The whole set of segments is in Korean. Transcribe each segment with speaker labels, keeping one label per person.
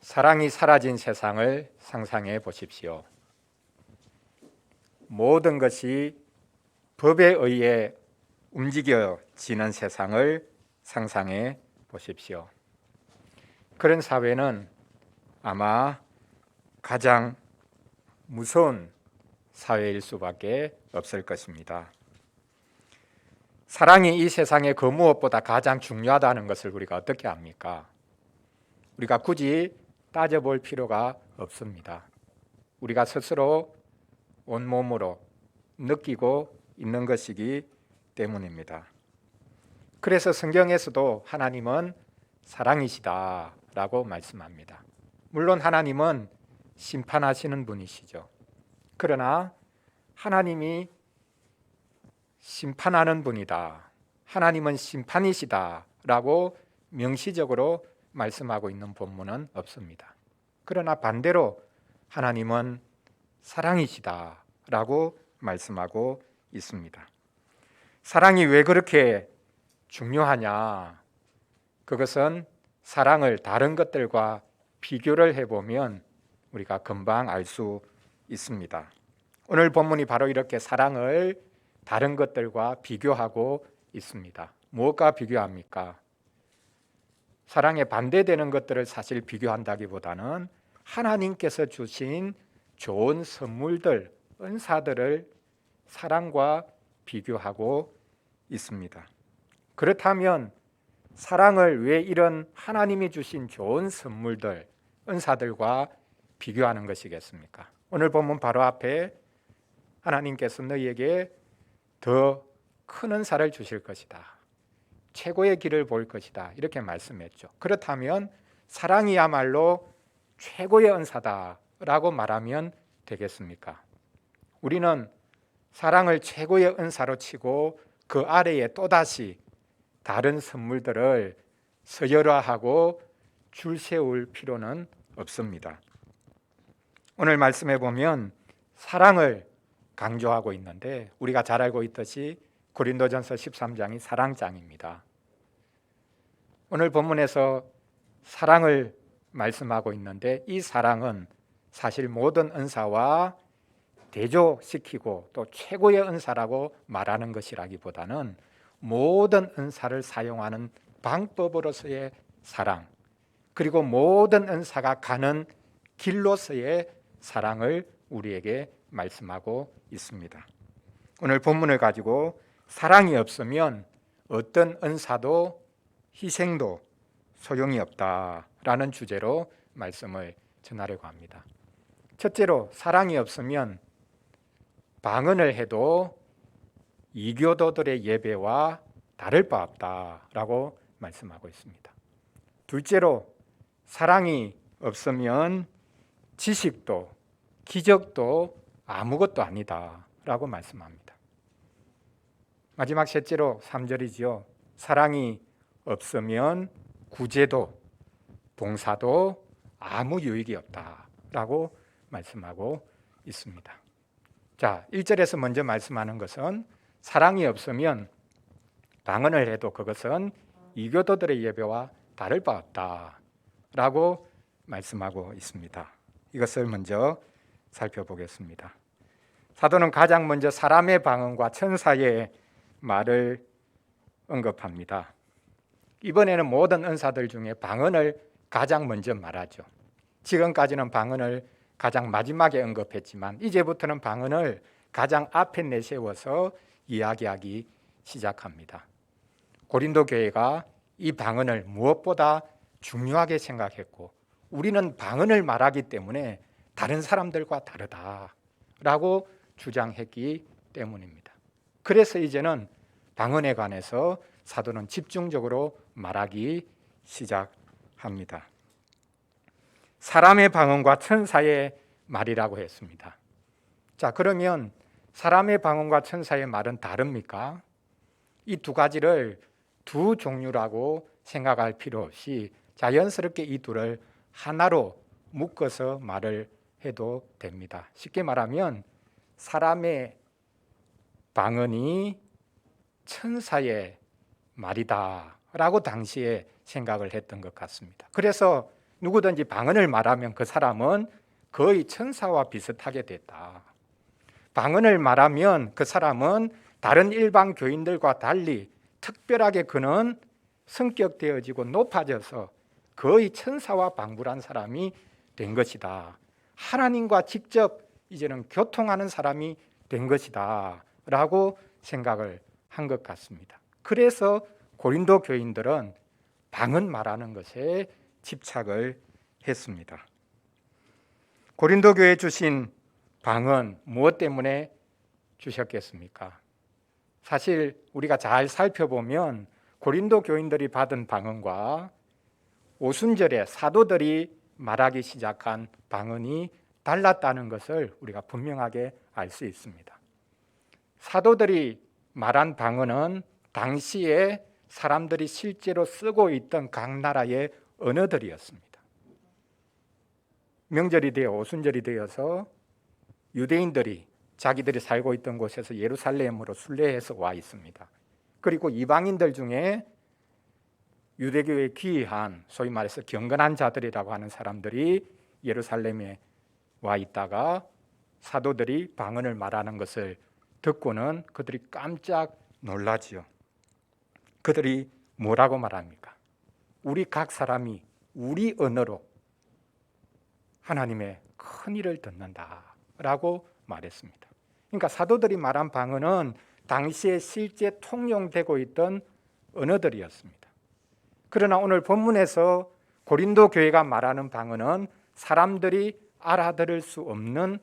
Speaker 1: 사랑이 사라진 세상을 상상해 보십시오. 모든 것이 법에 의해 움직여지는 세상을 상상해 보십시오. 그런 사회는 아마 가장 무서운 사회일 수밖에 없을 것입니다. 사랑이 이 세상의 그 무엇보다 가장 중요하다는 것을 우리가 어떻게 압니까? 우리가 굳이 따져볼 필요가 없습니다. 우리가 스스로 온몸으로 느끼고 있는 것이기 때문입니다. 그래서 성경에서도 하나님은 사랑이시다라고 말씀합니다. 물론 하나님은 심판하시는 분이시죠. 그러나 하나님이 심판하는 분이다, 하나님은 심판이시다라고 명시적으로 말씀하고 있는 본문은 없습니다. 그러나 반대로 하나님은 사랑이시다라고 말씀하고 있습니다. 사랑이 왜 그렇게 중요하냐? 그것은 사랑을 다른 것들과 비교를 해보면 우리가 금방 알 수 있습니다. 오늘 본문이 바로 이렇게 사랑을 다른 것들과 비교하고 있습니다. 무엇과 비교합니까? 사랑에 반대되는 것들을 사실 비교한다기보다는 하나님께서 주신 좋은 선물들, 은사들을 사랑과 비교하고 있습니다. 그렇다면 사랑을 왜 이런 하나님이 주신 좋은 선물들, 은사들과 비교하는 것이겠습니까? 오늘 본문 바로 앞에 하나님께서 너희에게 더 큰 은사를 주실 것이다, 최고의 길을 보일 것이다, 이렇게 말씀했죠. 그렇다면 사랑이야말로 최고의 은사다라고 말하면 되겠습니까? 우리는 사랑을 최고의 은사로 치고 그 아래에 또다시 다른 선물들을 서열화하고 줄 세울 필요는 없습니다. 오늘 말씀해 보면 사랑을 강조하고 있는데 우리가 잘 알고 있듯이 고린도전서 13장이 사랑장입니다. 오늘 본문에서 사랑을 말씀하고 있는데 이 사랑은 사실 모든 은사와 대조시키고 또 최고의 은사라고 말하는 것이라기보다는 모든 은사를 사용하는 방법으로서의 사랑, 그리고 모든 은사가 가는 길로서의 사랑을 우리에게 말씀하고 있습니다. 오늘 본문을 가지고 사랑이 없으면 어떤 은사도 희생도 소용이 없다라는 주제로 말씀을 전하려고 합니다. 첫째로, 사랑이 없으면 방언을 해도 이교도들의 예배와 다를 바 없다라고 말씀하고 있습니다. 둘째로, 사랑이 없으면 지식도 기적도 아무것도 아니다라고 말씀합니다. 마지막 셋째로 3절이지요. 사랑이 없으면 구제도 봉사도 아무 유익이 없다라고 말씀하고 있습니다. 자, 1절에서 먼저 말씀하는 것은 사랑이 없으면 방언을 해도 그것은 이교도들의 예배와 다를 바 없다라고 말씀하고 있습니다. 이것을 먼저 살펴보겠습니다. 사도는 가장 먼저 사람의 방언과 천사의 말을 언급합니다. 이번에는 모든 은사들 중에 방언을 가장 먼저 말하죠. 지금까지는 방언을 가장 마지막에 언급했지만 이제부터는 방언을 가장 앞에 내세워서 이야기하기 시작합니다. 고린도 교회가 이 방언을 무엇보다 중요하게 생각했고 우리는 방언을 말하기 때문에 다른 사람들과 다르다라고 주장했기 때문입니다. 그래서 이제는 방언에 관해서 사도는 집중적으로 말하기 시작합니다. 사람의 방언과 천사의 말이라고 했습니다. 자, 그러면 사람의 방언과 천사의 말은 다릅니까? 이 두 가지를 두 종류라고 생각할 필요 없이 자연스럽게 이 둘을 하나로 묶어서 말을 해도 됩니다. 쉽게 말하면 사람의 방언이 천사의 말이다 라고 당시에 생각을 했던 것 같습니다. 그래서 누구든지 방언을 말하면 그 사람은 거의 천사와 비슷하게 됐다. 방언을 말하면 그 사람은 다른 일반 교인들과 달리 특별하게 그는 성격되어지고 높아져서 거의 천사와 방불한 사람이 된 것이다. 하나님과 직접 이제는 교통하는 사람이 된 것이다 라고 생각을 한 것 같습니다. 그래서 고린도 교인들은 방언 말하는 것에 집착을 했습니다. 고린도 교회에 주신 방언 무엇 때문에 주셨겠습니까? 사실 우리가 잘 살펴보면 고린도 교인들이 받은 방언과 오순절에 사도들이 말하기 시작한 방언이 달랐다는 것을 우리가 분명하게 알 수 있습니다. 사도들이 말한 방언은 당시에 사람들이 실제로 쓰고 있던 각 나라의 언어들이었습니다. 명절이 되어 오순절이 되어서 유대인들이 자기들이 살고 있던 곳에서 예루살렘으로 순례해서 와 있습니다. 그리고 이방인들 중에 유대교에 귀한 소위 말해서 경건한 자들이라고 하는 사람들이 예루살렘에 와 있다가 사도들이 방언을 말하는 것을 듣고는 그들이 깜짝 놀라지요. 그들이 뭐라고 말합니까? 우리 각 사람이 우리 언어로 하나님의 큰 일을 듣는다라고 말했습니다. 그러니까 사도들이 말한 방언은 당시에 실제 통용되고 있던 언어들이었습니다. 그러나 오늘 본문에서 고린도 교회가 말하는 방언은 사람들이 알아들을 수 없는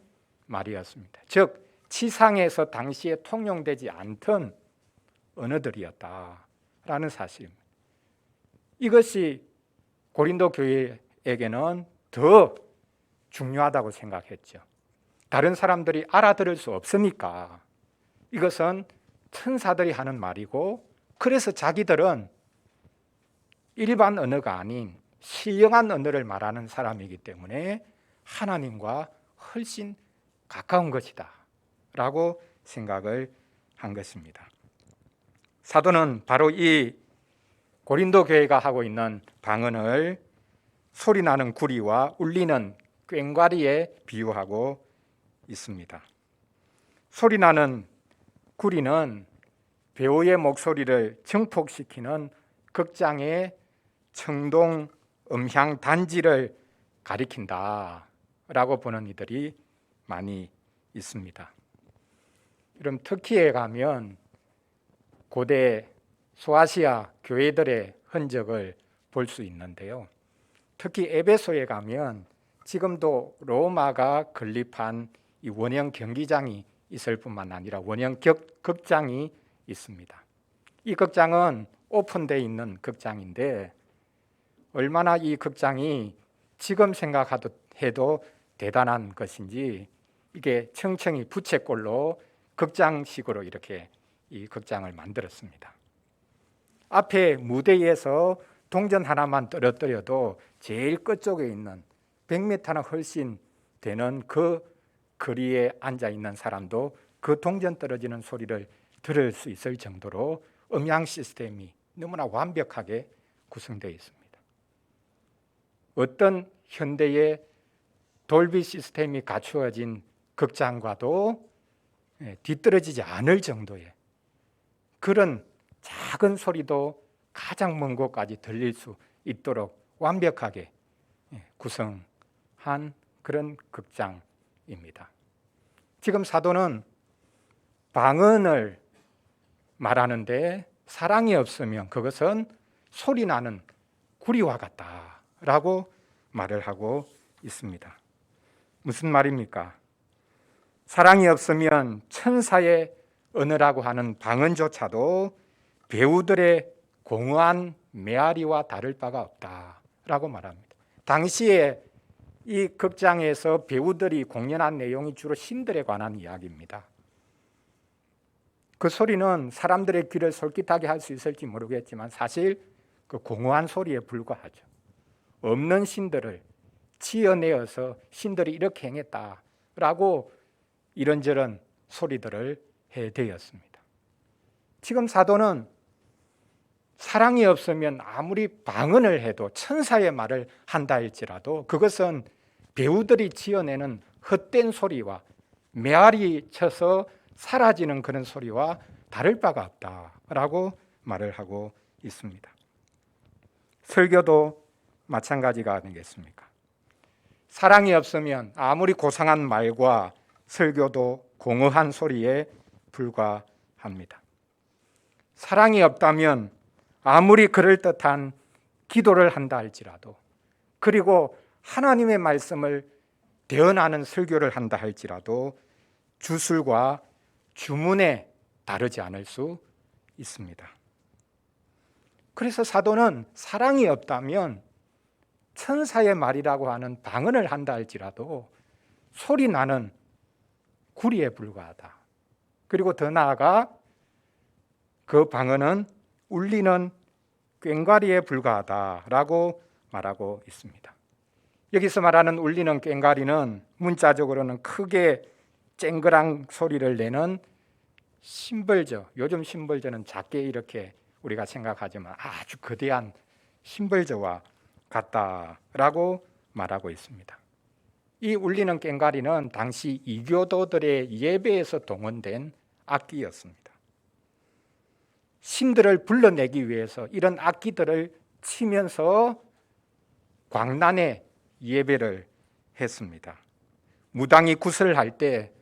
Speaker 1: 말이었습니다. 즉 지상에서 당시에 통용되지 않던 언어들이었다라는 사실입니다. 이것이 고린도 교회에게는 더 중요하다고 생각했죠. 다른 사람들이 알아들을 수 없으니까 이것은 천사들이 하는 말이고, 그래서 자기들은 일반 언어가 아닌 신령한 언어를 말하는 사람이기 때문에 하나님과 훨씬 가까운 것이다 라고 생각을 한 것입니다. 사도는 바로 이 고린도 교회가 하고 있는 방언을 소리나는 구리와 울리는 꽹과리에 비유하고 있습니다. 소리나는 구리는 배우의 목소리를 증폭시키는 극장의 청동 음향 단지를 가리킨다라고 보는 이들이 많이 있습니다. 그럼 터키에 가면 고대 소아시아 교회들의 흔적을 볼 수 있는데요. 특히 에베소에 가면 지금도 로마가 건립한 이 원형 경기장이 있을 뿐만 아니라 원형 극장이 있습니다. 이 극장은 오픈되어 있는 극장인데 얼마나 이 극장이 지금 생각해도 대단한 것인지 이게 층층이 부채꼴로 극장식으로 이렇게 이 극장을 만들었습니다. 앞에 무대에서 동전 하나만 떨어뜨려도 제일 끝쪽에 있는 100m나 훨씬 되는 그 거리에 앉아 있는 사람도 그 동전 떨어지는 소리를 들을 수 있을 정도로 음향 시스템이 너무나 완벽하게 구성되어 있습니다. 어떤 현대의 돌비 시스템이 갖추어진 극장과도 뒤떨어지지 않을 정도의 그런 작은 소리도 가장 먼 곳까지 들릴 수 있도록 완벽하게 구성한 그런 극장입니다. 지금 사도는 방언을 말하는데 사랑이 없으면 그것은 소리나는 구리와 같다라고 말을 하고 있습니다. 무슨 말입니까? 사랑이 없으면 천사의 언어라고 하는 방언조차도 배우들의 공허한 메아리와 다를 바가 없다라고 말합니다. 당시에 이 극장에서 배우들이 공연한 내용이 주로 신들에 관한 이야기입니다. 그 소리는 사람들의 귀를 솔깃하게 할 수 있을지 모르겠지만 사실 그 공허한 소리에 불과하죠. 없는 신들을 지어내어서 신들이 이렇게 행했다라고 이런저런 소리들을 해대었습니다. 지금 사도는 사랑이 없으면 아무리 방언을 해도 천사의 말을 한다 할지라도 그것은 배우들이 지어내는 헛된 소리와 메아리 쳐서 사라지는 그런 소리와 다를 바가 없다라고 말을 하고 있습니다. 설교도 마찬가지가 아니겠습니까? 사랑이 없으면 아무리 고상한 말과 설교도 공허한 소리에 불과합니다. 사랑이 없다면 아무리 그럴듯한 기도를 한다 할지라도, 그리고 하나님의 말씀을 대언하는 설교를 한다 할지라도 주술과 주문에 다르지 않을 수 있습니다. 그래서 사도는 사랑이 없다면 천사의 말이라고 하는 방언을 한다 할지라도 소리 나는 구리에 불과하다. 그리고 더 나아가 그 방언은 울리는 꽹과리에 불과하다라고 말하고 있습니다. 여기서 말하는 울리는 꽹과리는 문자적으로는 크게 쨍그랑 소리를 내는 심벌저, 요즘 심벌저는 작게 이렇게 우리가 생각하지만 아주 거대한 심벌저와 같다라고 말하고 있습니다. 이 울리는 꽹과리는 당시 이교도들의 예배에서 동원된 악기였습니다. 신들을 불러내기 위해서 이런 악기들을 치면서 광란의 예배를 했습니다. 무당이 구슬할 때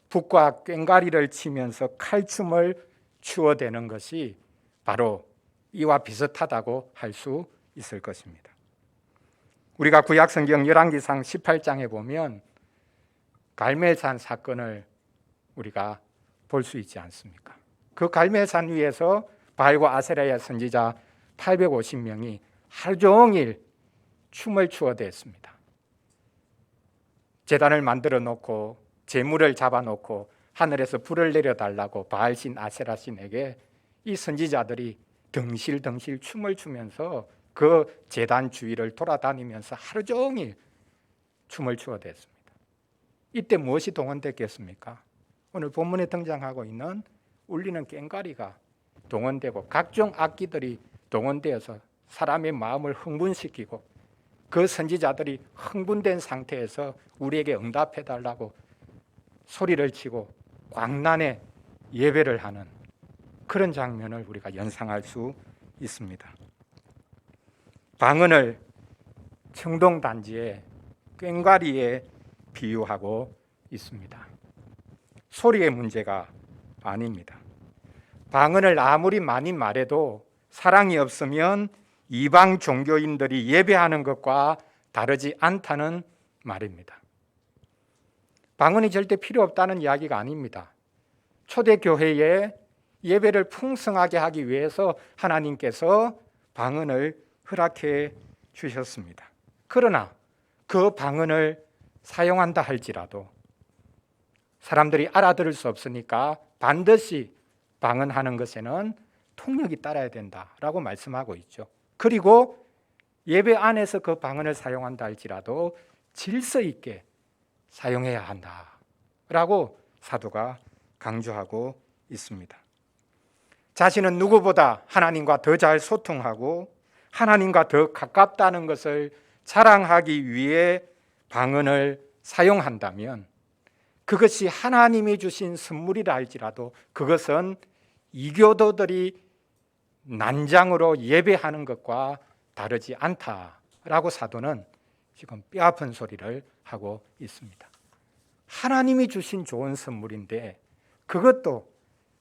Speaker 1: 북과 꽹과리를 치면서 칼춤을 추어대는 것이 바로 이와 비슷하다고 할 수 있을 것입니다. 우리가 구약성경 열왕기상 18장에 보면 갈멜산 사건을 우리가 볼 수 있지 않습니까? 그 갈멜산 위에서 바알과 아세라의 선지자 850명이 하루 종일 춤을 추어댔습니다. 제단을 만들어 놓고 제물을 잡아 놓고 하늘에서 불을 내려달라고 바알신 아세라신에게 이 선지자들이 덩실덩실 춤을 추면서 그 제단 주위를 돌아다니면서 하루 종일 춤을 추어댔습니다. 이때 무엇이 동원됐겠습니까? 오늘 본문에 등장하고 있는 울리는 꽹과리가 동원되고 각종 악기들이 동원되어서 사람의 마음을 흥분시키고 그 선지자들이 흥분된 상태에서 우리에게 응답해달라고 소리를 치고 광란의 예배를 하는 그런 장면을 우리가 연상할 수 있습니다. 방언을 청동단지의 꽹과리에 비유하고 있습니다. 소리의 문제가 아닙니다. 방언을 아무리 많이 말해도 사랑이 없으면 이방 종교인들이 예배하는 것과 다르지 않다는 말입니다. 방언이 절대 필요 없다는 이야기가 아닙니다. 초대교회에 예배를 풍성하게 하기 위해서 하나님께서 방언을 허락해 주셨습니다. 그러나 그 방언을 사용한다 할지라도 사람들이 알아들을 수 없으니까 반드시 방언하는 것에는 통역이 따라야 된다라고 말씀하고 있죠. 그리고 예배 안에서 그 방언을 사용한다 할지라도 질서 있게 사용해야 한다라고 사도가 강조하고 있습니다. 자신은 누구보다 하나님과 더 잘 소통하고 하나님과 더 가깝다는 것을 자랑하기 위해 방언을 사용한다면 그것이 하나님이 주신 선물이라 할지라도 그것은 이교도들이 난장으로 예배하는 것과 다르지 않다라고 사도는 지금 뼈아픈 소리를 하고 있습니다. 하나님이 주신 좋은 선물인데 그것도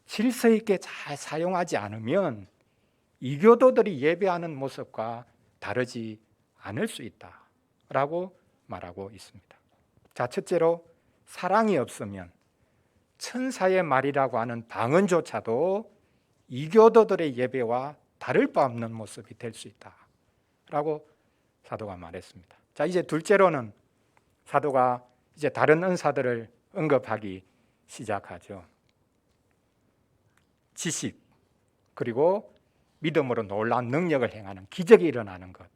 Speaker 1: 질서 있게 잘 사용하지 않으면 이교도들이 예배하는 모습과 다르지 않을 수 있다라고 말하고 있습니다. 자, 첫째로 사랑이 없으면 천사의 말이라고 하는 방언조차도 이교도들의 예배와 다를 바 없는 모습이 될 수 있다라고 사도가 말했습니다. 자, 이제 둘째로는 사도가 이제 다른 은사들을 언급하기 시작하죠. 지식, 그리고 믿음으로 놀라운 능력을 행하는 기적이 일어나는 것,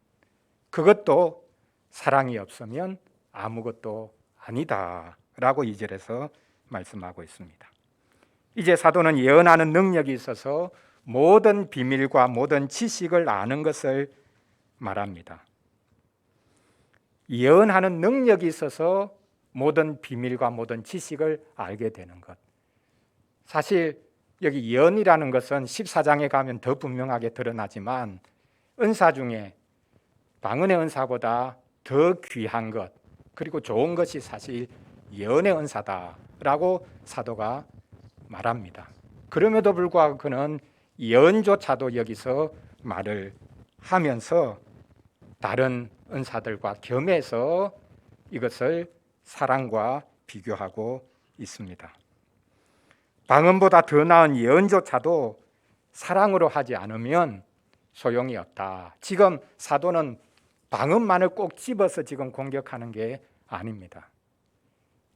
Speaker 1: 그것도 사랑이 없으면 아무것도 아니다라고 2절에서 말씀하고 있습니다. 이제 사도는 예언하는 능력이 있어서 모든 비밀과 모든 지식을 아는 것을 말합니다. 예언하는 능력이 있어서 모든 비밀과 모든 지식을 알게 되는 것. 사실 여기 예언이라는 것은 14장에 가면 더 분명하게 드러나지만 은사 중에 방언의 은사보다 더 귀한 것, 그리고 좋은 것이 사실 예언의 은사다라고 사도가 말합니다. 그럼에도 불구하고 그는 예언조차도 여기서 말을 하면서 다른 은사들과 겸해서 이것을 사랑과 비교하고 있습니다. 방언보다 더 나은 예언조차도 사랑으로 하지 않으면 소용이 없다. 지금 사도는 방언만을 꼭 집어서 지금 공격하는 게 아닙니다.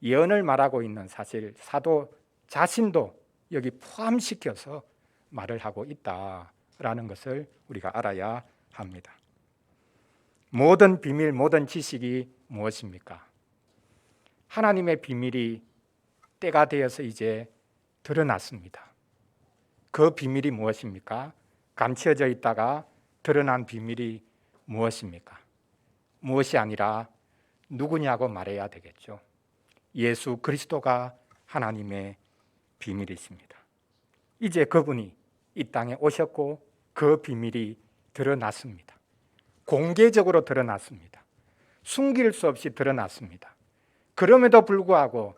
Speaker 1: 예언을 말하고 있는 사실 사도 자신도 여기 포함시켜서 말을 하고 있다라는 것을 우리가 알아야 합니다. 모든 비밀, 모든 지식이 무엇입니까? 하나님의 비밀이 때가 되어서 이제 드러났습니다. 그 비밀이 무엇입니까? 감춰져 있다가 드러난 비밀이 무엇입니까? 무엇이 아니라 누구냐고 말해야 되겠죠. 예수 그리스도가 하나님의 비밀이십니다. 이제 그분이 이 땅에 오셨고 그 비밀이 드러났습니다. 공개적으로 드러났습니다. 숨길 수 없이 드러났습니다. 그럼에도 불구하고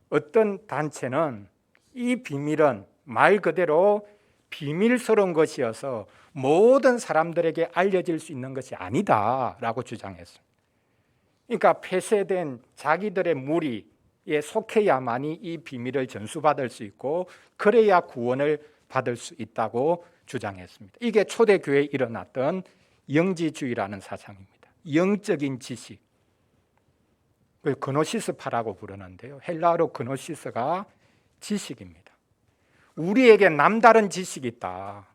Speaker 1: 어떤 단체는 이 비밀은 말 그대로 비밀스러운 것이어서 모든 사람들에게 알려질 수 있는 것이 아니다라고 주장했습니다. 그러니까 폐쇄된 자기들의 무리에 속해야만이 이 비밀을 전수받을 수 있고 그래야 구원을 받을 수 있다고 주장했습니다. 이게 초대교회에 일어났던 영지주의라는 사상입니다. 영적인 지식, 그걸 그노시스파라고 부르는데요. 헬라어로 그노시스가 지식입니다. 우리에게 남다른 지식이 있다.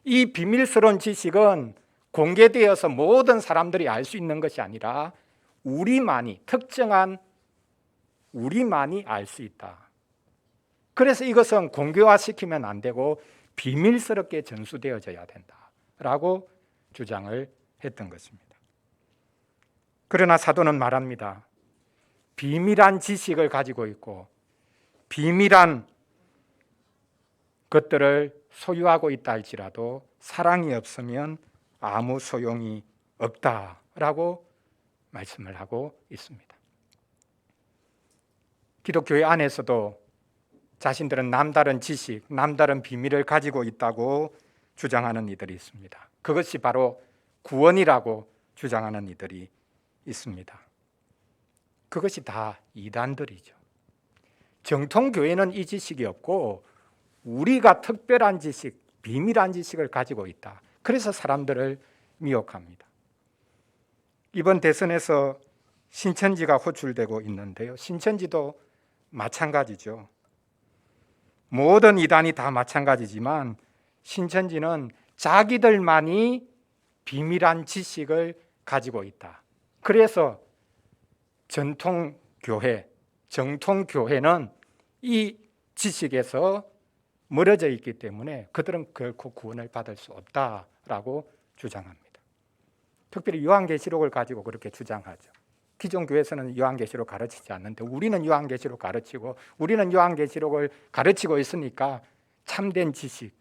Speaker 1: 이 비밀스러운 지식은 공개되어서 모든 사람들이 알 수 있는 것이 아니라 우리만이, 특정한 우리만이 알 수 있다. 그래서 이것은 공개화시키면 안 되고 비밀스럽게 전수되어져야 된다라고 주장을 했던 것입니다. 그러나 사도는 말합니다. 비밀한 지식을 가지고 있고 비밀한 것들을 소유하고 있다 할지라도 사랑이 없으면 아무 소용이 없다라고 말씀을 하고 있습니다. 기독교회 안에서도 자신들은 남다른 지식, 남다른 비밀을 가지고 있다고 주장하는 이들이 있습니다. 그것이 바로 구원이라고 주장하는 이들이 있습니다. 그것이 다 이단들이죠. 정통교회는 이 지식이 없고 우리가 특별한 지식, 비밀한 지식을 가지고 있다. 그래서 사람들을 미혹합니다. 이번 대선에서 신천지가 호출되고 있는데요. 신천지도 마찬가지죠. 모든 이단이 다 마찬가지지만 신천지는 자기들만이 비밀한 지식을 가지고 있다. 그래서 정통교회는 이 지식에서 멀어져 있기 때문에 그들은 결코 구원을 받을 수 없다라고 주장합니다. 특별히 요한계시록을 가지고 그렇게 주장하죠. 기존 교회에서는 요한계시록 가르치지 않는데 우리는 요한계시록 가르치고 우리는 요한계시록을 가르치고 있으니까 참된 지식,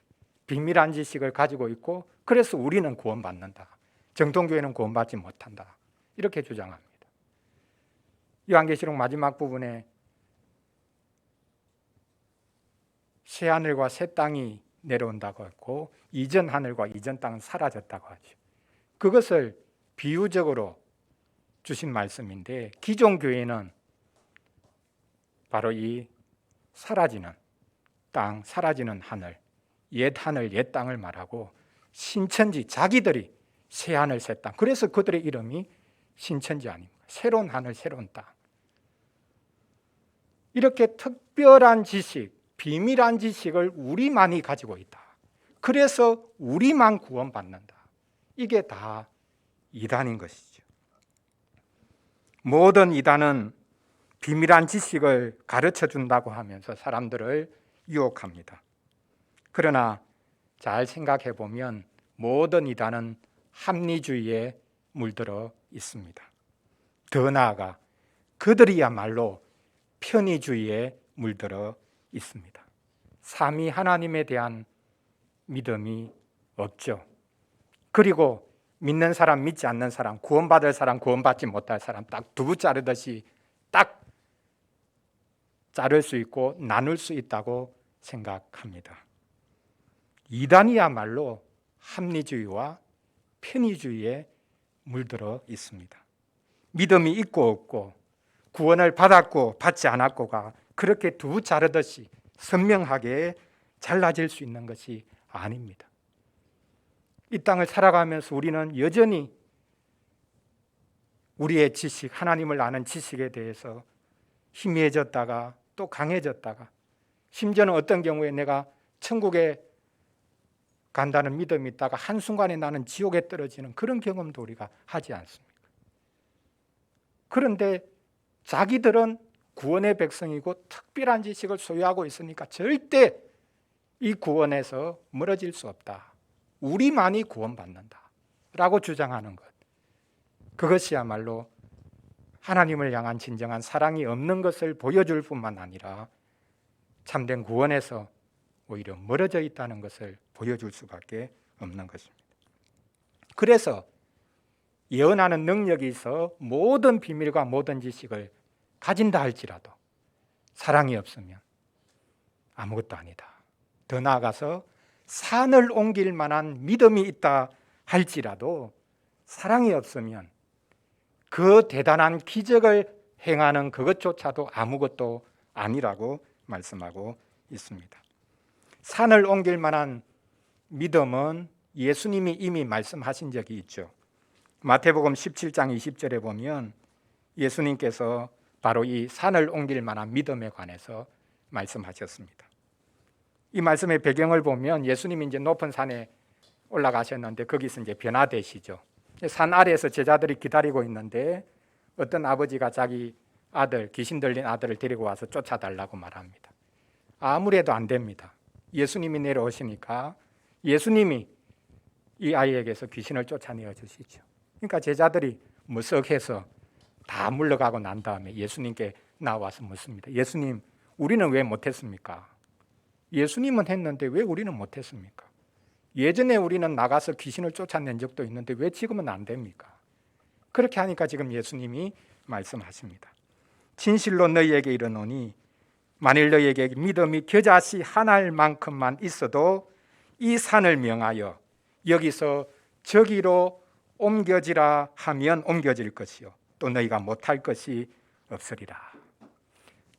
Speaker 1: 비밀한 지식을 가지고 있고 그래서 우리는 구원받는다. 정통교회는 구원받지 못한다. 이렇게 주장합니다. 요한계시록 마지막 부분에 새 하늘과 새 땅이 내려온다고 했고 이전 하늘과 이전 땅은 사라졌다고 하죠. 그것을 비유적으로 주신 말씀인데 기존 교회는 바로 이 사라지는 땅, 사라지는 하늘, 옛 땅을 말하고 신천지, 자기들이 새 하늘, 새 땅. 그래서 그들의 이름이 신천지 아닙니까? 새로운 하늘, 새로운 땅. 이렇게 특별한 지식, 비밀한 지식을 우리만이 가지고 있다. 그래서 우리만 구원받는다. 이게 다 이단인 것이죠. 모든 이단은 비밀한 지식을 가르쳐 준다고 하면서 사람들을 유혹합니다. 그러나 잘 생각해 보면 모든 이단은 합리주의에 물들어 있습니다. 더 나아가 그들이야말로 편의주의에 물들어 있습니다. 삼위 하나님에 대한 믿음이 없죠. 그리고 믿는 사람, 믿지 않는 사람, 구원받을 사람, 구원받지 못할 사람 딱 두부 자르듯이 딱 자를 수 있고 나눌 수 있다고 생각합니다. 이단이야말로 합리주의와 편의주의에 물들어 있습니다. 믿음이 있고 없고 구원을 받았고 받지 않았고가 그렇게 두부 자르듯이 선명하게 잘라질 수 있는 것이 아닙니다. 이 땅을 살아가면서 우리는 여전히 우리의 지식, 하나님을 아는 지식에 대해서 희미해졌다가 또 강해졌다가 심지어는 어떤 경우에 내가 천국에 간다는 믿음이 있다가 한순간에 나는 지옥에 떨어지는 그런 경험도 우리가 하지 않습니까? 그런데 자기들은 구원의 백성이고 특별한 지식을 소유하고 있으니까 절대 이 구원에서 멀어질 수 없다. 우리만이 구원받는다 라고 주장하는 것, 그것이야말로 하나님을 향한 진정한 사랑이 없는 것을 보여줄 뿐만 아니라 참된 구원에서 오히려 멀어져 있다는 것을 보여줄 수밖에 없는 것입니다. 그래서 예언하는 능력이 있어 모든 비밀과 모든 지식을 가진다 할지라도 사랑이 없으면 아무것도 아니다. 더 나아가서 산을 옮길 만한 믿음이 있다 할지라도 사랑이 없으면 그 대단한 기적을 행하는 그것조차도 아무것도 아니라고 말씀하고 있습니다. 산을 옮길 만한 믿음은 예수님이 이미 말씀하신 적이 있죠. 마태복음 17장 20절에 보면 예수님께서 바로 이 산을 옮길 만한 믿음에 관해서 말씀하셨습니다. 이 말씀의 배경을 보면 예수님이 이제 높은 산에 올라가셨는데 거기서 이제 변화되시죠. 산 아래에서 제자들이 기다리고 있는데 어떤 아버지가 자기 아들, 귀신 들린 아들을 데리고 와서 쫓아달라고 말합니다. 아무래도 안 됩니다. 예수님이 내려오시니까 예수님이 이 아이에게서 귀신을 쫓아내어 주시죠. 그러니까 제자들이 무석해서 다 물러가고 난 다음에 예수님께 나와서 묻습니다. 예수님, 우리는 왜 못했습니까? 예수님은 했는데 왜 우리는 못했습니까? 예전에 우리는 나가서 귀신을 쫓아낸 적도 있는데 왜 지금은 안 됩니까? 그렇게 하니까 지금 예수님이 말씀하십니다. 진실로 너희에게 이르노니 만일 너희에게 믿음이 겨자씨 한 알만큼만 있어도 이 산을 명하여 여기서 저기로 옮겨지라 하면 옮겨질 것이요 또 너희가 못할 것이 없으리라.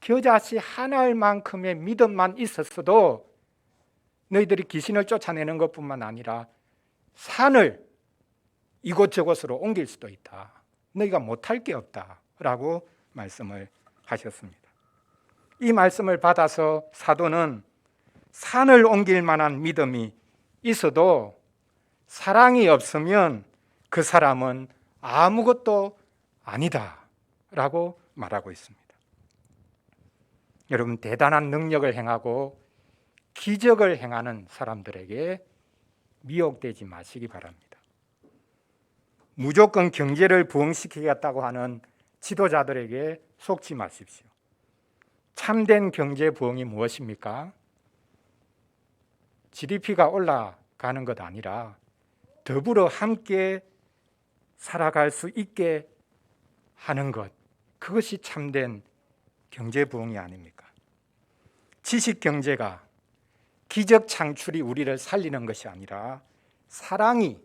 Speaker 1: 겨자씨 한 알만큼의 믿음만 있었어도 너희들이 귀신을 쫓아내는 것뿐만 아니라 산을 이곳저곳으로 옮길 수도 있다. 너희가 못할 게 없다라고 말씀을 하셨습니다. 이 말씀을 받아서 사도는 산을 옮길 만한 믿음이 있어도 사랑이 없으면 그 사람은 아무것도 아니다라고 말하고 있습니다. 여러분, 대단한 능력을 행하고 기적을 행하는 사람들에게 미혹되지 마시기 바랍니다. 무조건 경제를 부흥시키겠다고 하는 지도자들에게 속지 마십시오. 참된 경제 부흥이 무엇입니까? GDP가 올라가는 것 아니라 더불어 함께 살아갈 수 있게 하는 것, 그것이 참된 경제 부흥이 아닙니까? 지식 경제가 기적 창출이 우리를 살리는 것이 아니라 사랑이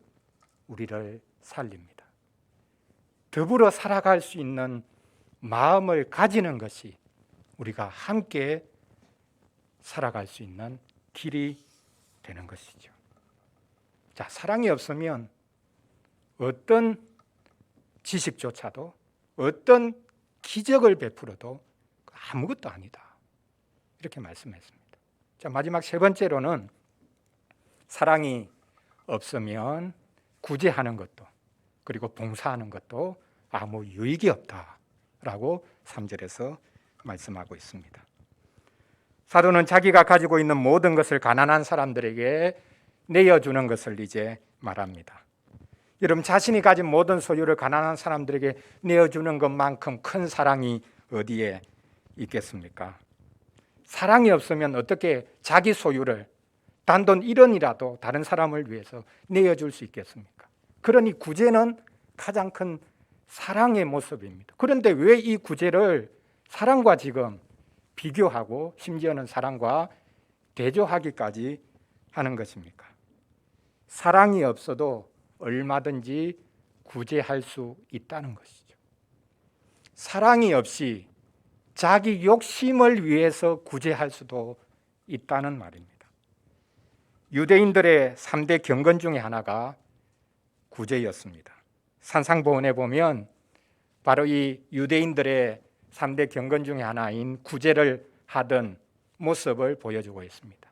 Speaker 1: 우리를 살립니다. 더불어 살아갈 수 있는 마음을 가지는 것이 우리가 함께 살아갈 수 있는 길이 되는 것이죠. 자, 사랑이 없으면 어떤 지식조차도 어떤 기적을 베풀어도 아무것도 아니다. 이렇게 말씀했습니다. 자, 마지막 세 번째로는 사랑이 없으면 구제하는 것도 그리고 봉사하는 것도 아무 유익이 없다라고 3절에서 말씀하고 있습니다. 사도는 자기가 가지고 있는 모든 것을 가난한 사람들에게 내어주는 것을 이제 말합니다. 여러분, 자신이 가진 모든 소유를 가난한 사람들에게 내어주는 것만큼 큰 사랑이 어디에 있겠습니까? 사랑이 없으면 어떻게 자기 소유를 단돈 1원이라도 다른 사람을 위해서 내어줄 수 있겠습니까? 그러니 구제는 가장 큰 사랑의 모습입니다. 그런데 왜 이 구제를 사랑과 지금 비교하고 심지어는 사랑과 대조하기까지 하는 것입니까? 사랑이 없어도 얼마든지 구제할 수 있다는 것이죠. 사랑이 없이 자기 욕심을 위해서 구제할 수도 있다는 말입니다. 유대인들의 3대 경건 중에 하나가 구제였습니다. 산상보훈에 보면 바로 이 유대인들의 3대 경건 중에 하나인 구제를 하던 모습을 보여주고 있습니다.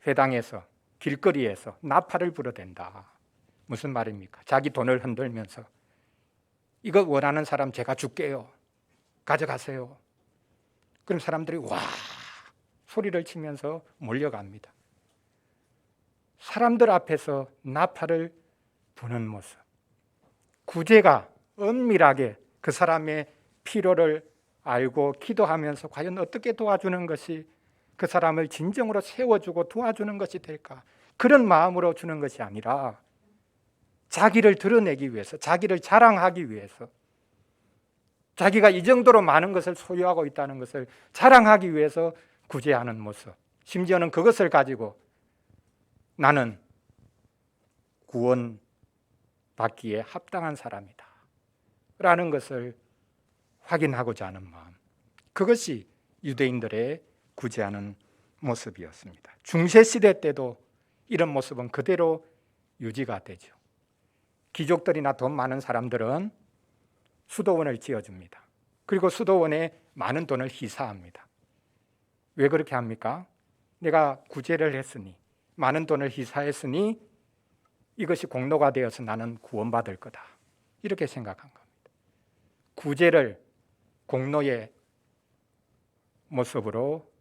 Speaker 1: 회당에서, 길거리에서 나팔을 불어댄다. 무슨 말입니까? 자기 돈을 흔들면서 이거 원하는 사람 제가 줄게요. 가져가세요. 그럼 사람들이 와 소리를 치면서 몰려갑니다. 사람들 앞에서 나팔을 부는 모습. 구제가 은밀하게 그 사람의 필요를 알고 기도하면서 과연 어떻게 도와주는 것이 그 사람을 진정으로 세워주고 도와주는 것이 될까? 그런 마음으로 주는 것이 아니라 자기를 드러내기 위해서, 자기를 자랑하기 위해서, 자기가 이 정도로 많은 것을 소유하고 있다는 것을 자랑하기 위해서 구제하는 모습. 심지어는 그것을 가지고 나는 구원받기에 합당한 사람이다 라는 것을 확인하고자 하는 마음. 그것이 유대인들의 구제하는 모습이었습니다. 중세시대 때도 이런 모습은 그대로 유지가 되죠. 귀족들이나 돈 많은 사람들은 수도원을 지어줍니다. 그리고 수도원에 많은 돈을 희사합니다. 왜 그렇게 합니까? 내가 구제를 했으니, 많은 돈을 희사했으니 이것이 공로가 되어서 나는 구원받을 거다. 이렇게 생각한 겁니다. 구제를 공로의 모습으로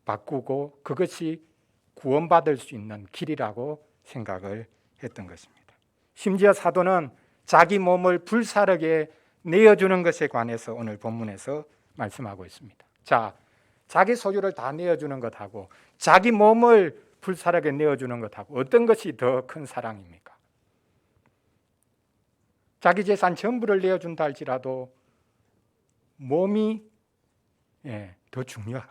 Speaker 1: 바꾸고 그것이 구원받을 수 있는 길이라고 생각을 했던 것입니다. 심지어 사도는 자기 몸을 불사르게 내어주는 것에 관해서 오늘 본문에서 말씀하고 있습니다. 자, 자기 소유를 다 내어주는 것하고 자기 몸을 불사르게 내어주는 것하고 어떤 것이 더 큰 사랑입니까? 자기 재산 전부를 내어준다 할지라도 몸이 더 중요하죠.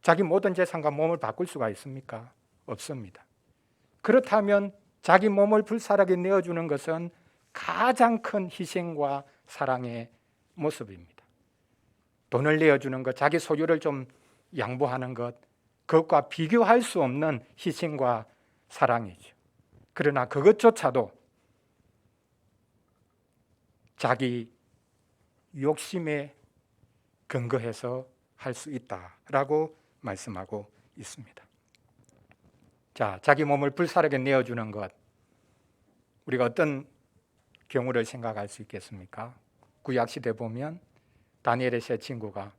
Speaker 1: 자기 모든 재산과 몸을 바꿀 수가 있습니까? 없습니다. 그렇다면 자기 몸을 불사르게 내어주는 것은 가장 큰 희생과 사랑의 모습입니다. 돈을 내어주는 것, 자기 소유를 좀 양보하는 것, 그것과 비교할 수 없는 희생과 사랑이죠. 그러나 그것조차도 자기 욕심에 근거해서 할 수 있다라고 말씀하고 있습니다. 자, 자기 몸을 불사르게 내어주는 것, 우리가 어떤 경우를 생각할 수 있겠습니까? 구약시대 보면 다니엘의 세 친구가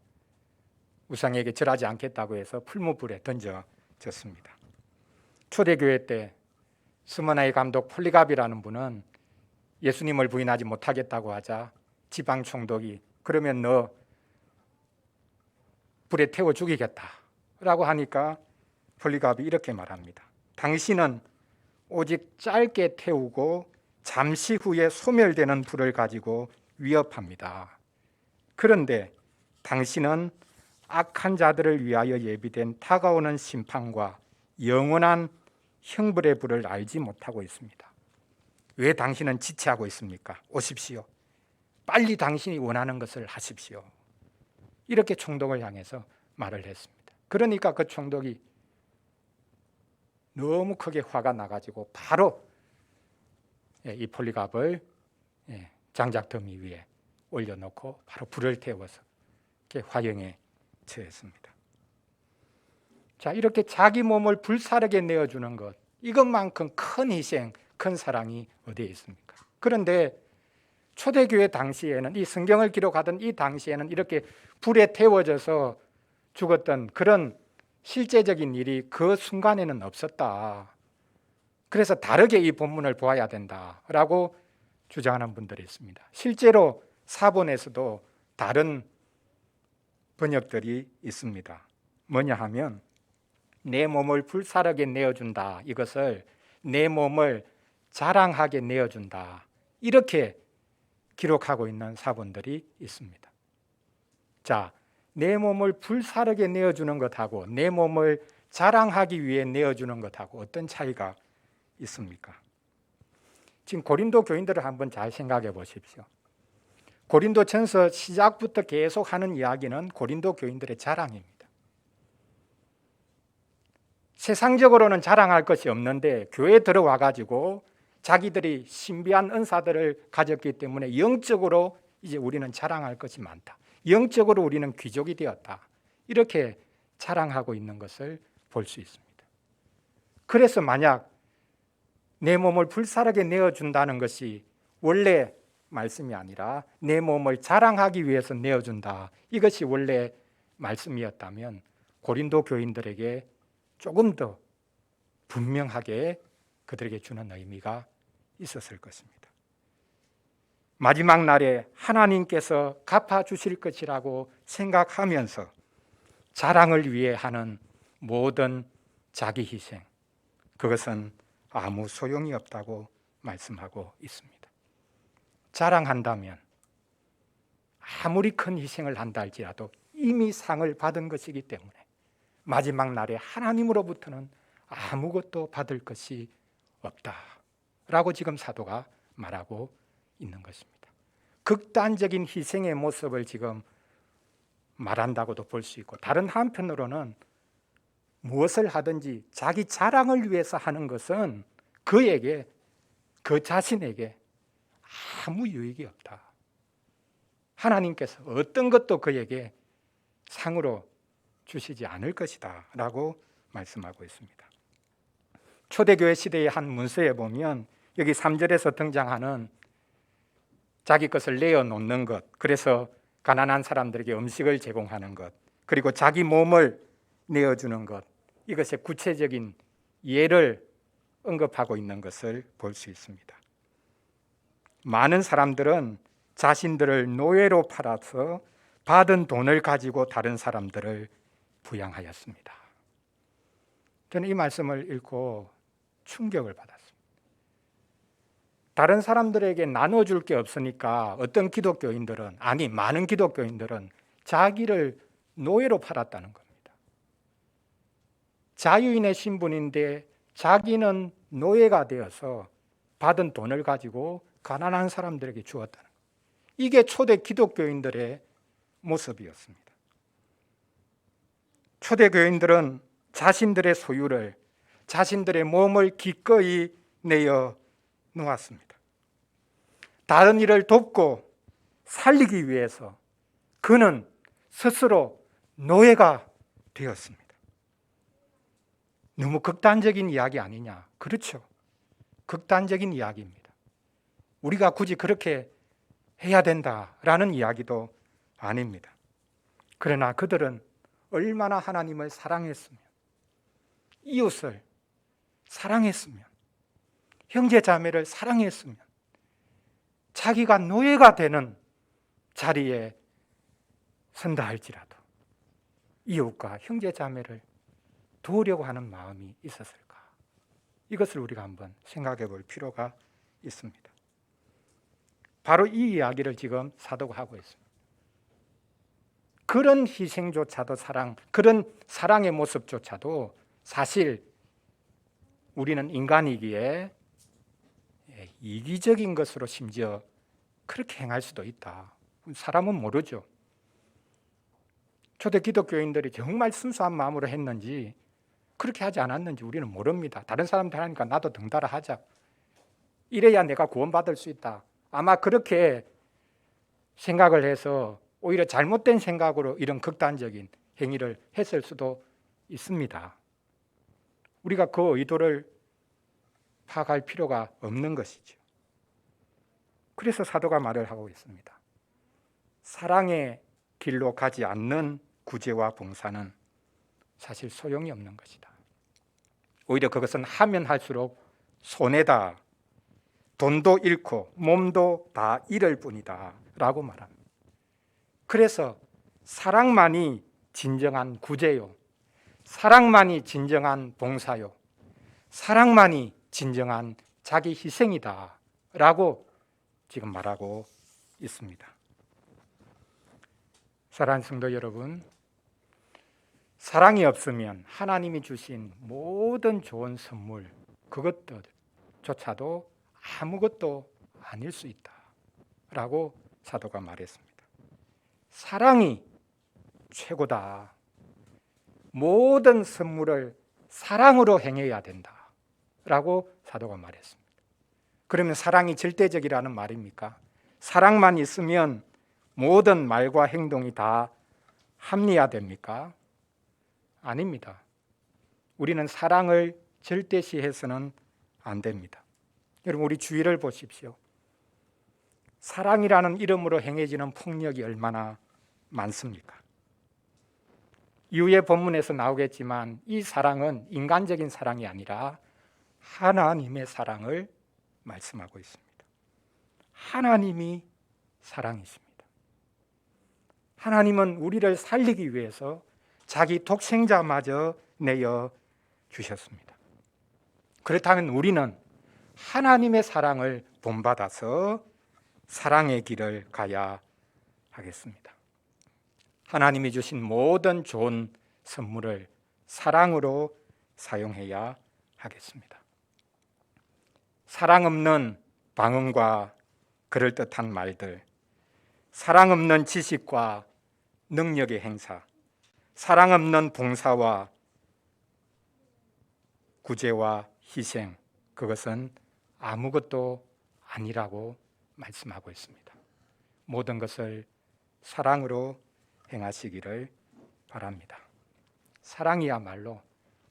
Speaker 1: 우상에게 절하지 않겠다고 해서 풀무불에 던져졌습니다. 초대교회 때 스머나의 감독 폴리갑이라는 분은 예수님을 부인하지 못하겠다고 하자 지방 총독이 그러면 너 불에 태워 죽이겠다라고 하니까 폴리갑이 이렇게 말합니다. 당신은 오직 짧게 태우고 잠시 후에 소멸되는 불을 가지고 위협합니다. 그런데 당신은 악한 자들을 위하여 예비된 다가오는 심판과 영원한 형벌의 불을 알지 못하고 있습니다. 왜 당신은 지체하고 있습니까? 오십시오. 빨리 당신이 원하는 것을 하십시오. 이렇게 총독을 향해서 말을 했습니다. 그러니까 그 총독이 너무 크게 화가 나가지고 바로 이 폴리갑을 장작더미 위에 올려놓고 바로 불을 태워서 화형에 처했습니다. 자, 이렇게 자기 몸을 불사르게 내어주는 것, 이것만큼 큰 희생, 큰 사랑이 어디에 있습니까? 그런데 초대교회 당시에는, 이 성경을 기록하던 이 당시에는 이렇게 불에 태워져서 죽었던 그런 실제적인 일이 그 순간에는 없었다. 그래서 다르게 이 본문을 보아야 된다라고 주장하는 분들이 있습니다. 실제로 사본에서도 다른 번역들이 있습니다. 뭐냐 하면 내 몸을 불사르게 내어준다. 이것을 내 몸을 자랑하게 내어준다. 이렇게 기록하고 있는 사본들이 있습니다. 자, 내 몸을 불사르게 내어주는 것하고 내 몸을 자랑하기 위해 내어주는 것하고 어떤 차이가 있습니까? 지금 고린도 교인들을 한번 잘 생각해 보십시오. 고린도전서 시작부터 계속 하는 이야기는 고린도 교인들의 자랑입니다. 세상적으로는 자랑할 것이 없는데 교회에 들어와 가지고 자기들이 신비한 은사들을 가졌기 때문에 영적으로 이제 우리는 자랑할 것이 많다. 영적으로 우리는 귀족이 되었다. 이렇게 자랑하고 있는 것을 볼 수 있습니다. 그래서 만약 내 몸을 불사르게 내어준다는 것이 원래 말씀이 아니라 내 몸을 자랑하기 위해서 내어준다. 이것이 원래 말씀이었다면 고린도 교인들에게 조금 더 분명하게 그들에게 주는 의미가 있었을 것입니다. 마지막 날에 하나님께서 갚아주실 것이라고 생각하면서 자랑을 위해 하는 모든 자기 희생, 그것은 아무 소용이 없다고 말씀하고 있습니다. 자랑한다면 아무리 큰 희생을 한다 할지라도 이미 상을 받은 것이기 때문에 마지막 날에 하나님으로부터는 아무것도 받을 것이 없다라고 지금 사도가 말하고 있는 것입니다. 극단적인 희생의 모습을 지금 말한다고도 볼 수 있고, 다른 한편으로는 무엇을 하든지 자기 자랑을 위해서 하는 것은 그에게, 그 자신에게 아무 유익이 없다. 하나님께서 어떤 것도 그에게 상으로 주시지 않을 것이다 라고 말씀하고 있습니다. 초대교회 시대의 한 문서에 보면 여기 3절에서 등장하는 자기 것을 내어놓는 것, 그래서 가난한 사람들에게 음식을 제공하는 것, 그리고 자기 몸을 내어주는 것, 이것의 구체적인 예를 언급하고 있는 것을 볼 수 있습니다. 많은 사람들은 자신들을 노예로 팔아서 받은 돈을 가지고 다른 사람들을 부양하였습니다. 저는 이 말씀을 읽고 충격을 받았습니다. 다른 사람들에게 나눠줄 게 없으니까 어떤 기독교인들은, 아니 많은 기독교인들은 자기를 노예로 팔았다는 겁니다. 자유인의 신분인데 자기는 노예가 되어서 받은 돈을 가지고 가난한 사람들에게 주었다는 것. 이게 초대 기독교인들의 모습이었습니다. 초대 교인들은 자신들의 소유를, 자신들의 몸을 기꺼이 내어 놓았습니다. 다른 일을 돕고 살리기 위해서 그는 스스로 노예가 되었습니다. 너무 극단적인 이야기 아니냐? 그렇죠. 극단적인 이야기입니다. 우리가 굳이 그렇게 해야 된다라는 이야기도 아닙니다. 그러나 그들은 얼마나 하나님을 사랑했으면, 이웃을 사랑했으면, 형제 자매를 사랑했으면 자기가 노예가 되는 자리에 선다 할지라도 이웃과 형제 자매를 도우려고 하는 마음이 있었을까? 이것을 우리가 한번 생각해 볼 필요가 있습니다. 바로 이 이야기를 지금 사도가 하고 있습니다. 그런 희생조차도 사랑, 그런 사랑의 모습조차도 사실 우리는 인간이기에 이기적인 것으로 심지어 그렇게 행할 수도 있다. 사람은 모르죠. 초대 기독교인들이 정말 순수한 마음으로 했는지 그렇게 하지 않았는지 우리는 모릅니다. 다른 사람들 하니까 나도 덩달아 하자. 이래야 내가 구원받을 수 있다. 아마 그렇게 생각을 해서 오히려 잘못된 생각으로 이런 극단적인 행위를 했을 수도 있습니다. 우리가 그 의도를 파악할 필요가 없는 것이죠. 그래서 사도가 말을 하고 있습니다. 사랑의 길로 가지 않는 구제와 봉사는 사실 소용이 없는 것이다. 오히려 그것은 하면 할수록 손해다. 돈도 잃고 몸도 다 잃을 뿐이다 라고 말합니다. 그래서 사랑만이 진정한 구제요, 사랑만이 진정한 봉사요, 사랑만이 진정한 자기 희생이다 라고 지금 말하고 있습니다. 사랑하는 성도 여러분, 사랑이 없으면 하나님이 주신 모든 좋은 선물, 그것조차도 아무것도 아닐 수 있다 라고 사도가 말했습니다. 사랑이 최고다. 모든 선물을 사랑으로 행해야 된다 라고 사도가 말했습니다. 그러면 사랑이 절대적이라는 말입니까? 사랑만 있으면 모든 말과 행동이 다 합리화됩니까? 아닙니다. 우리는 사랑을 절대시해서는 안 됩니다. 여러분, 우리 주위를 보십시오. 사랑이라는 이름으로 행해지는 폭력이 얼마나 많습니까? 이후의 본문에서 나오겠지만 이 사랑은 인간적인 사랑이 아니라 하나님의 사랑을 말씀하고 있습니다. 하나님이 사랑이십니다. 하나님은 우리를 살리기 위해서 자기 독생자마저 내어 주셨습니다. 그렇다면 우리는 하나님의 사랑을 본받아서 사랑의 길을 가야 하겠습니다. 하나님이 주신 모든 좋은 선물을 사랑으로 사용해야 하겠습니다. 사랑 없는 방언과 그럴듯한 말들, 사랑 없는 지식과 능력의 행사, 사랑 없는 봉사와 구제와 희생, 그것은 아무것도 아니라고 말씀하고 있습니다. 모든 것을 사랑으로 행하시기를 바랍니다. 사랑이야말로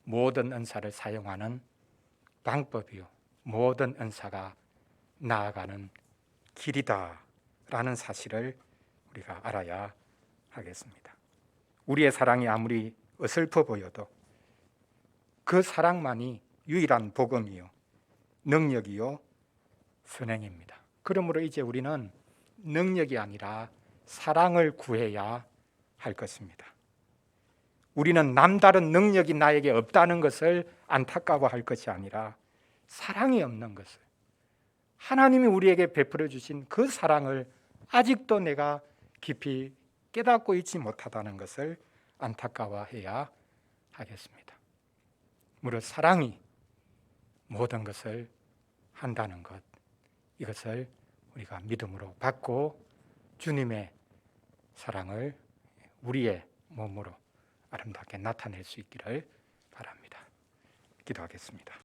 Speaker 1: 모든 은사를 사용하는 방법이요, 모든 은사가 나아가는 길이다 라는 사실을 우리가 알아야 하겠습니다. 우리의 사랑이 아무리 어설퍼 보여도 그 사랑만이 유일한 복음이요, 능력이요, 선행입니다. 그러므로 이제 우리는 능력이 아니라 사랑을 구해야 할 것입니다. 우리는 남다른 능력이 나에게 없다는 것을 안타까워할 것이 아니라 사랑이 없는 것을, 하나님이 우리에게 베풀어 주신 그 사랑을 아직도 내가 깊이 깨닫고 있지 못하다는 것을 안타까워해야 하겠습니다. 무릇 사랑이 모든 것을 한다는 것, 이것을 우리가 믿음으로 받고 주님의 사랑을 우리의 몸으로 아름답게 나타낼 수 있기를 바랍니다. 기도하겠습니다.